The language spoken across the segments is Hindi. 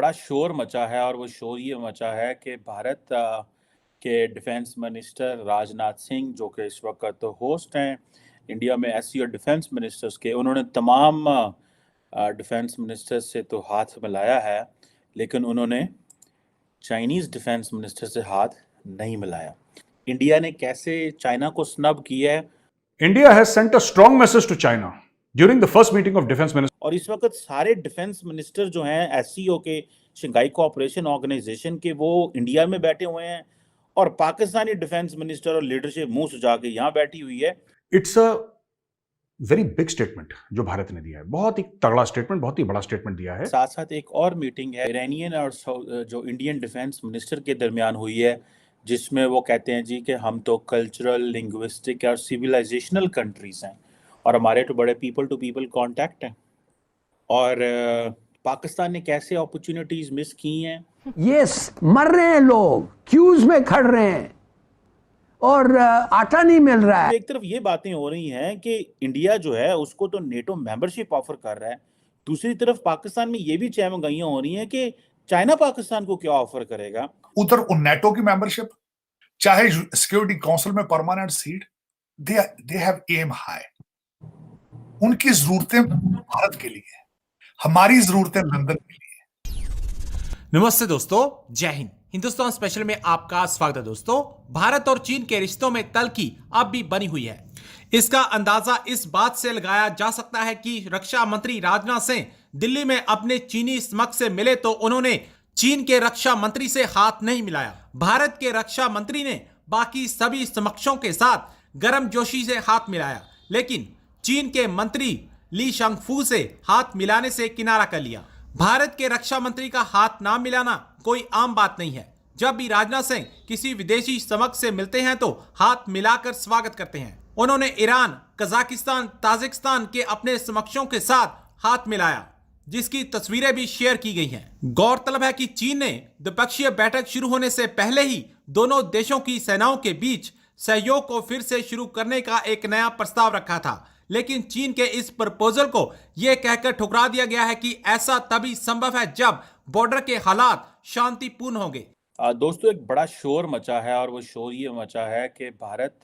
बड़ा शोर मचा है और वो शोर ये मचा है कि भारत के डिफेंस मिनिस्टर राजनाथ सिंह, जो कि इस वक्त होस्ट हैं इंडिया में एससीओ डिफेंस मिनिस्टर्स के, उन्होंने तमाम डिफेंस मिनिस्टर्स से तो हाथ मिलाया है, लेकिन उन्होंने चाइनीज़ डिफेंस मिनिस्टर से हाथ नहीं मिलाया। इंडिया ने कैसे चाइना को स्नब किया है India has sent a strong message to China during the first meeting of defense ministers. और इस वक्त सारे डिफेंस मिनिस्टर जो हैं एससीओ के, शंघाई कोऑपरेशन ऑर्गेनाइजेशन के, वो इंडिया में बैठे हुए हैं और पाकिस्तानी डिफेंस मिनिस्टर और लीडरशिप मुंह सुजा के यहाँ बैठी हुई है। It's a very big statement जो भारत ने दिया है, बहुत ही तगड़ा स्टेटमेंट, बहुत ही बड़ा स्टेटमेंट दिया है। साथ साथ एक और मीटिंग है ईरानियन और जो इंडियन डिफेंस मिनिस्टर के दरमियान हुई है, जिसमें वो कहते हैं जी कि हम तो कल्चरल, लिंग्विस्टिक और सिविलाइजेशनल कंट्रीज हैं और हमारे तो बड़े पीपल टू पीपल कांटेक्ट हैं। और पाकिस्तान ने कैसे अपॉर्चुनिटीज मिस की हैं। यस, मर रहे हैं लोग, क्यूज में खड़ रहे हैं और आटा नहीं मिल रहा है। एक तरफ ये बातें हो रही हैं कि इंडिया जो है उसको तो नेटो मेंबरशिप ऑफर कर रहा है, दूसरी तरफ पाकिस्तान में ये भी चहमगाइयां हो रही हैं कि चाइना पाकिस्तान को क्या ऑफर करेगा। उधर नेटो की मेंबरशिप, चाहे सिक्योरिटी काउंसिल में permanent seat, they have aim high. उनकी जरूरतें भारत के लिए है, हमारी जरूरतें लंदन के लिए। नमस्ते दोस्तों, जय हिंद। हिंदुस्तान स्पेशल में आपका स्वागत है। दोस्तों, भारत और चीन के रिश्तों में तल्खी अब भी बनी हुई है। इसका अंदाजा इस बात से लगाया जा सकता है कि रक्षा मंत्री राजनाथ सिंह दिल्ली में अपने चीनी समकक्ष से मिले तो उन्होंने चीन के रक्षा मंत्री से हाथ नहीं मिलाया। भारत के रक्षा मंत्री ने बाकी सभी समकक्षों के साथ गर्मजोशी से हाथ मिलाया, लेकिन चीन के मंत्री ली शंगफू से हाथ मिलाने से किनारा कर लिया। भारत के रक्षा मंत्री का हाथ ना मिलाना कोई आम बात नहीं है। जब भी राजनाथ सिंह किसी विदेशी समकक्ष से मिलते हैं तो हाथ मिलाकर स्वागत करते हैं। उन्होंने ईरान, कजाकिस्तान, ताजिकिस्तान के अपने समकक्षों के साथ हाथ मिलाया, जिसकी तस्वीरें भी शेयर की गई हैं। गौरतलब है कि चीन ने द्विपक्षीय बैठक शुरू होने से पहले ही दोनों देशों की सेनाओं के बीच सहयोग को फिर से शुरू करने का एक नया प्रस्ताव रखा था, लेकिन चीन के इस प्रपोजल को यह कहकर ठुकरा दिया गया है कि ऐसा तभी संभव है जब बॉर्डर के हालात शांतिपूर्ण होंगे। दोस्तों, एक बड़ा शोर मचा है और वो शोर ये मचा है कि भारत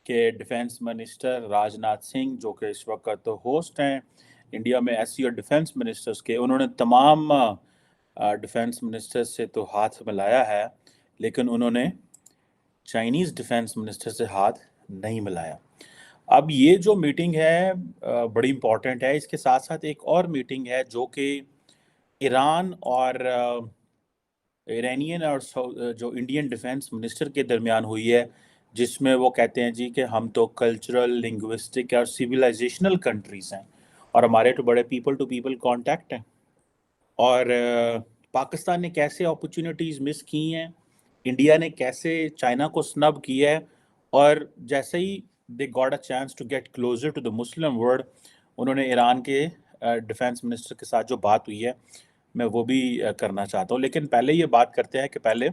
के डिफेंस मिनिस्टर राजनाथ सिंह, जो कि इस वक्त होस्ट हैं इंडिया में एससीओ डिफेंस मिनिस्टर्स के, उन्होंने तमाम डिफेंस मिनिस्टर्स से तो हाथ मिलाया है, लेकिन उन्होंने चाइनीज़ डिफेंस मिनिस्टर से हाथ नहीं मिलाया। अब ये जो मीटिंग है बड़ी इम्पॉर्टेंट है। इसके साथ साथ एक और मीटिंग है जो कि ईरान और ईरानियन और जो इंडियन डिफेंस मिनिस्टर के दरमियान हुई है, जिसमें वो कहते हैं जी कि हम तो कल्चरल, लिंग्विस्टिक और सिविलाइजेशनल कंट्रीज हैं और हमारे तो बड़े पीपल टू पीपल कांटेक्ट हैं। और पाकिस्तान ने कैसे अपॉर्चुनिटीज़ मिस की हैं, इंडिया ने कैसे चाइना को स्नब किया है, और जैसे ही they got a chance to get closer to the Muslim world, उन्होंने ईरान के डिफेंस मिनिस्टर के साथ जो बात हुई है मैं वो भी करना चाहता हूँ। लेकिन पहले ये बात करते हैं कि पहले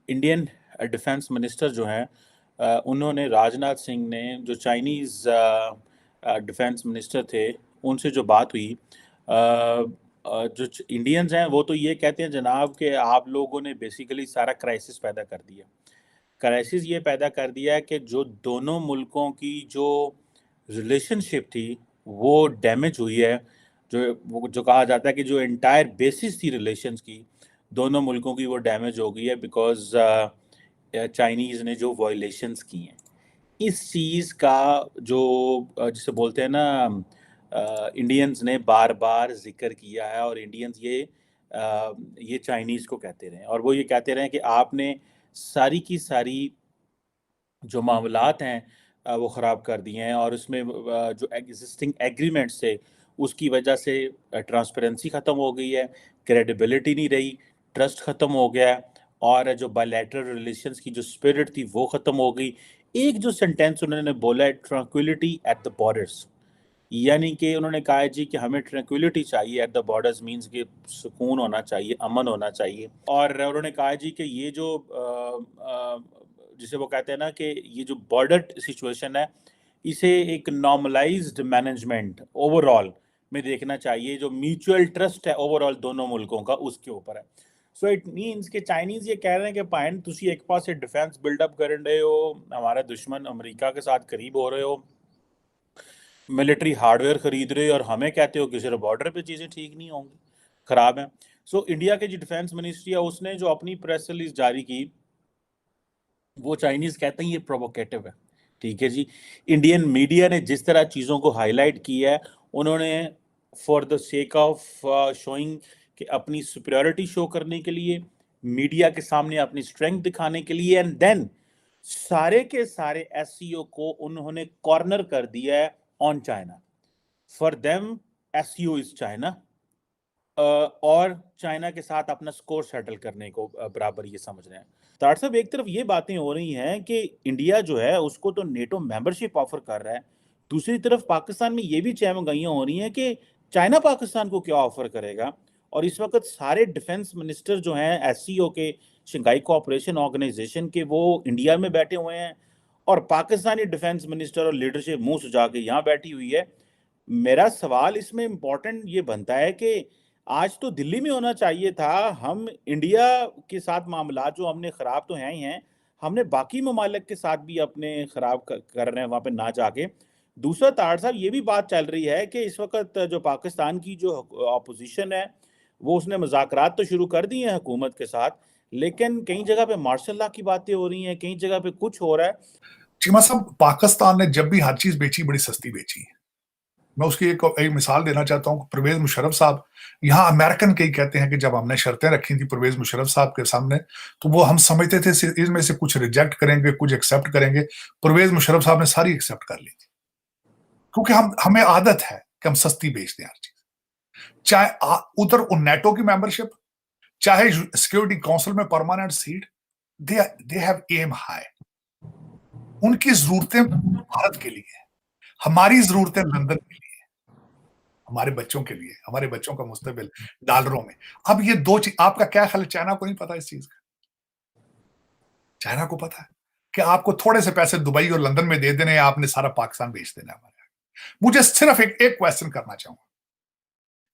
इंडियन डिफेंस मिनिस्टर जो हैं उन्होंने, राजनाथ सिंह ने, जो चाइनीज़ डिफेंस मिनिस्टर थे उनसे जो बात हुई, जो इंडियंस हैं वो तो ये कहते हैं जनाब कि आप लोगों ने बेसिकली सारा क्राइसिस पैदा कर दिया। क्राइसिस ये पैदा कर दिया है कि जो दोनों मुल्कों की जो रिलेशनशिप थी वो डैमेज हुई है। जो कहा जाता है कि जो एंटायर बेसिस थी रिलेशंस की, दोनों मुल्कों की, वो डैमेज हो गई है बिकॉज चाइनीज़ ने जो वायलेशंस की हैं। इस चीज़ का जो जिसे बोलते हैं ना, इंडियंस ने बार बार जिक्र किया है और इंडियंस ये चाइनीज़ को कहते रहे और वो ये कहते रहे कि आपने सारी की सारी जो मामलात हैं वो ख़राब कर दिए हैं और उसमें जो एग्जिस्टिंग एग्रीमेंट्स थे उसकी वजह से ट्रांसपेरेंसी ख़त्म हो गई है, क्रेडिबिलिटी नहीं रही, ट्रस्ट ख़त्म हो गया है और जो बायलैटरल रिलेशंस की जो स्पिरिट थी वो ख़त्म हो गई। एक जो सेंटेंस उन्होंने बोला है, ट्रैंक्विलिटी एट द बॉर्डर्स, यानी कि उन्होंने कहा है जी कि हमें ट्रैंक्विलिटी चाहिए एट द बॉर्डर्स, मींस कि सुकून होना चाहिए, अमन होना चाहिए। और उन्होंने कहा है जी कि ये जो जिसे वो कहते हैं ना कि ये जो बॉर्डर सिचुएशन है, इसे एक नॉर्मलाइज्ड मैनेजमेंट ओवरऑल में देखना चाहिए, जो म्यूचुअल ट्रस्ट है ओवरऑल दोनों मुल्कों का उसके ऊपर है। सो इट मीन्स कि चाइनीज ये कह रहे हैं कि पाइन तुसी एक पासे डिफेंस बिल्डअप कर रहे हो, हमारे दुश्मन अमेरिका के साथ करीब हो रहे हो, मिलिट्री हार्डवेयर खरीद रहे हो, और हमें कहते हो कि सिर्फ बॉर्डर पे चीज़ें ठीक नहीं होंगी, ख़राब हैं। सो इंडिया के जो डिफेंस मिनिस्ट्री है उसने जो अपनी प्रेस रिलीज जारी की, वो चाइनीज़ कहते हैं ये प्रोवोकेटिव है। ठीक है जी, इंडियन मीडिया ने जिस तरह चीज़ों को हाईलाइट किया है, उन्होंने for the sake of showing कि अपनी सुपीरियरिटी शो करने के लिए, मीडिया के सामने अपनी स्ट्रेंथ दिखाने के लिए, एंड देन सारे के सारे एससीओ को उन्होंने कॉर्नर कर दिया है on China. For them SCO is China, और चाइना के साथ अपना स्कोर सेटल करने को बराबर ये समझ रहे हैं। तार साहब, एक तरफ ये बातें हो रही हैं कि इंडिया जो है उसको तो नेटो मेंबरशिप ऑफर कर रहा है, दूसरी तरफ पाकिस्तान में ये भी चहमगाइयाँ हो रही हैं कि चाइना पाकिस्तान को क्या ऑफर करेगा। और इस वक्त सारे डिफेंस मिनिस्टर जो हैं एससीओ के, शंघाई कोऑपरेशन ऑर्गेनाइजेशन के, वो इंडिया में बैठे हुए हैं, और पाकिस्तानी डिफेंस मिनिस्टर और लीडरशिप मुंह सुजा के यहाँ बैठी हुई है। मेरा सवाल इसमें इम्पोर्टेंट ये बनता है कि आज तो दिल्ली में होना चाहिए था। हम इंडिया के साथ मामला जो हमने ख़राब तो हैं ही हैं, हमने बाकी ममालिक के साथ भी अपने ख़राब कर रहे हैं वहाँ पे ना जाके। दूसरा तार साहब, ये भी बात चल रही है कि इस वक्त जो पाकिस्तान की जो अपोजिशन है वो उसने मुज़ाकरात तो शुरू कर दिए हैं हुकूमत के साथ, लेकिन कई जगह पे मार्शल लॉ की बातें हो रही हैं, कई जगह पे कुछ हो रहा है। चीमा साहब, पाकिस्तान ने जब भी हर चीज बेची बड़ी सस्ती बेची है। मैं उसकी एक मिसाल देना चाहता हूँ। परवेज मुशर्रफ साहब, यहाँ अमेरिकन कई कहते हैं कि जब हमने शर्तें रखी थी परवेज मुशर्रफ साहब के सामने, तो वो हम समझते थे इसमें से कुछ रिजेक्ट करेंगे, कुछ एक्सेप्ट करेंगे। परवेज मुशर्रफ साहब ने सारी एक्सेप्ट कर ली थी, क्योंकि हमें आदत है कि हम सस्ती बेच दें हर चीज। चाहे उधर नेटो की मेंबरशिप, चाहे सिक्योरिटी काउंसिल में permanent seat, they have aim high. उनकी जरूरतें भारत के लिए, हमारी जरूरतें लंदन के लिए, हमारे बच्चों के लिए, हमारे बच्चों का मुस्तकबिल डॉलरों में। अब ये दो चीज, आपका क्या ख्याल है? चाइना को नहीं पता इस चीज का? चाइना को पता है कि आपको थोड़े से पैसे दुबई और लंदन में दे देने, आपने सारा पाकिस्तान बेच देना है। मुझे सिर्फ एक क्वेश्चन करना चाहूंगा।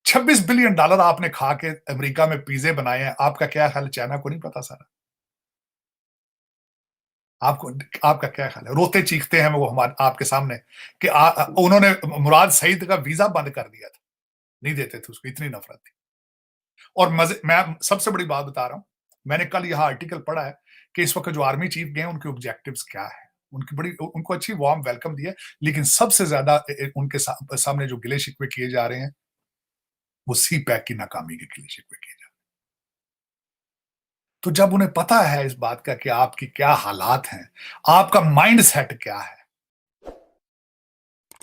$26 बिलियन आपने खा के अमेरिका में पिज्जे बनाए हैं, आपका क्या ख्याल है? चाइना को नहीं पता सारा? आपका क्या ख्याल है? रोते चीखते हैं वो हमारे आपके सामने कि उन्होंने मुराद सईद का वीजा बंद कर दिया था, नहीं देते थे उसको, इतनी नफरत थी। और मैं सबसे बड़ी बात बता रहा हूं, मैंने कल यहां आर्टिकल पढ़ा है कि इस वक्त जो आर्मी चीफ गए उनके ऑब्जेक्टिव्स क्या है। उनको अच्छी वार्म वेलकम दिया, लेकिन सबसे ज्यादा उनके सामने जो गिले शिकवे किए जा रहे हैं वो सी पैक की नाकामी के गिले शिकवे किए जा रहे हैं। तो जब उन्हें पता है इस बात का कि आपकी क्या हालात हैं, आपका माइंड सेट क्या है,